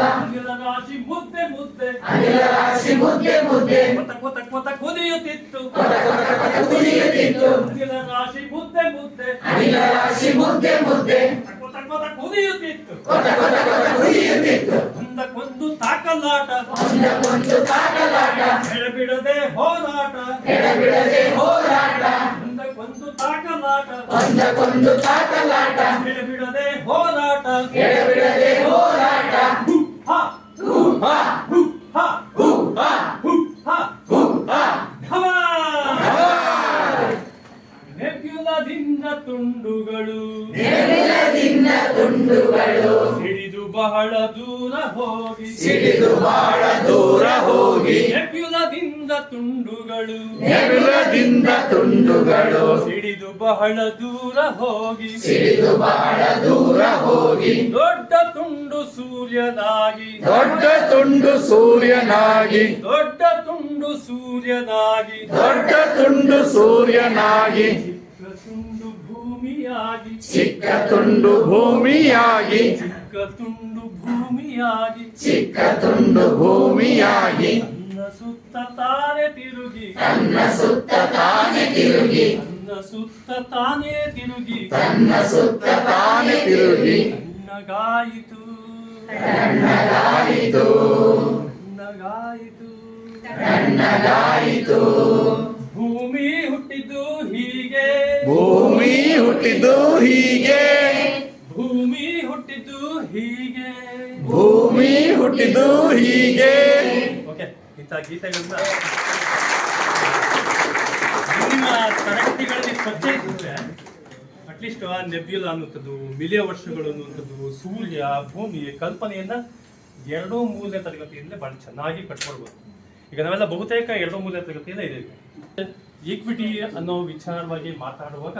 ಅನಿಲ ರಾಶಿ ಮುದ್ದೆ ಮುದ್ದೆ ಅನಿಲ ರಾಶಿ ಮುದ್ದೆ ಮುದ್ದೆ ಕೊತ ಕೊತ ಕೊತ ಕುದಿಯುತ್ತಿತ್ತು ಕೊತ ಕೊತ ಕೊತ ಕುದಿಯುತ್ತಿತ್ತು ಅನಿಲ ರಾಶಿ ಮುದ್ದೆ ಮುದ್ದೆ ಅನಿಲ ರಾಶಿ ಮುದ್ದೆ ಮುದ್ದೆ ಕೊತ ಕೊತ ಕುದಿಯುತ್ತಿತ್ತು ಕೊತ ಕೊತ ಕೊತ ಕುದಿಯುತ್ತಿತ್ತು ಒಂದಕ್ಕೊಂದು ತಾಕಲಾಟ ಒಂದಕ್ಕೊಂದು ತಾಕಲಾಟ ಎಡಬಿಡದೆ ಹೋರಾಟ ಎಡಬಿಡದೆ ಹೋರಾಟ ಒಂದಕ್ಕೊಂದು ತಾಕಲಾಟ ಒಂದಕ್ಕೊಂದು ತಾಕಲಾಟ ಎಡಬಿಡದೆ ಹೋರಾಟ ಎಡಬಿಡದೆ ಹೋರಾಟ ಹ ಹೂ ಹಾ ಹ ಹೂ ಹಾ ಹು ಹ ಹೂ ಹಾ ನೆಬ್ಯುಲದಿಂದ ತುಂಡುಗಳು ನೆರಳಿನ ತುಂಡುಗಳು ಸಿಡಿದು ಬಹಳ ದೂರ ಹೋಗಿ ಸಿಡಿದು ಬಹಳ ದೂರ ಹೋಗಿ ನೆಬ್ಯುಲದಿಂದ ತುಂಡುಗಳು ನೆರಳಿನ ತುಂಡುಗಳು ಸಿಡಿದು ಬಹಳ ದೂರ ಹೋಗಿ ಸಿಡಿದು ಬಹಳ ದೂರ ಹೋಗಿ ದೊಡ್ಡ ತುಂಡು ಸೂರ್ಯನಾಗಿ ದೊಡ್ಡ ತುಂಡು ಸೂರ್ಯನಾಗಿ ದೊಡ್ಡ ತುಂಡು ಸೂರ್ಯನಾಗಿ ದೊಡ್ಡ ತುಂಡು ಸೂರ್ಯನಾಗಿ ಚಿಕ್ಕ ತುಂಡು ಭೂಮಿಯಾಗಿ ಚಿಕ್ಕ ತುಂಡು ಭೂಮಿಯಾಗಿ ಚಿಕ್ಕ ತುಂಡು ಭೂಮಿಯಾಗಿ ಚಿಕ್ಕ ತುಂಡು ಭೂಮಿಯಾಗಿ ನನ್ನ ಸುತ್ತ ತಾನೇ ತಿರುಗಿ ತನ್ನ ಸುತ್ತ ತಾನೆ ತಿರುಗಿ ನನ್ನ ಸುತ್ತ ತಾನೇ ತಿರುಗಿ ತನ್ನ ಸುತ್ತ ತಾನೆ ತಿರುಗಿ ನನ್ನಗಾಯಿತು ನನ್ನಗಾಯಿತು ನನ್ನಗಾಯಿತು ನನ್ನಗಾಯಿತು ಭೂಮಿ ಹುಟ್ಟಿದ್ದು ಹೀಗೆ ಭೂಮಿ ಹುಟ್ಟಿದ್ದು ಹೀಗೆ ಭೂಮಿ ಹುಟ್ಟಿದ್ದು ಹೀಗೆ ಭೂಮಿ ಹುಟ್ಟಿದ್ದು ಹೀಗೆ ಓಕೆ ಇಂಥ ಗೀತೆಗಳನ್ನ ನಿಮ್ಮ ತರಗತಿಗಳಲ್ಲಿ ಪರಿಚಯ ಇದ್ದರೆ ಅಟ್ಲೀಸ್ಟ್ ಆ ನೆಬ್ಯುಲಾ ಅನ್ನುವಂಥದ್ದು ಮಿಲಿಯ ವರ್ಷಗಳು ಅನ್ನುವಂಥದ್ದು ಸೂರ್ಯ ಭೂಮಿ ಕಲ್ಪನೆಯನ್ನ ಎರಡೂ ಮೂರನೇ ತರಗತಿಯಿಂದಲೇ ಬಹಳ ಚೆನ್ನಾಗಿ ಕಟ್ಕೊಳ್ಬೋದು. ಈಗ ನಾವೆಲ್ಲ ಬಹುತೇಕ ಎರಡೂ ಮೂರನೇ ತರಗತಿಯಿಂದ ಇದ್ದೇವೆ. ಈಕ್ವಿಟಿ ಅನ್ನೋ ವಿಚಾರವಾಗಿ ಮಾತಾಡುವಾಗ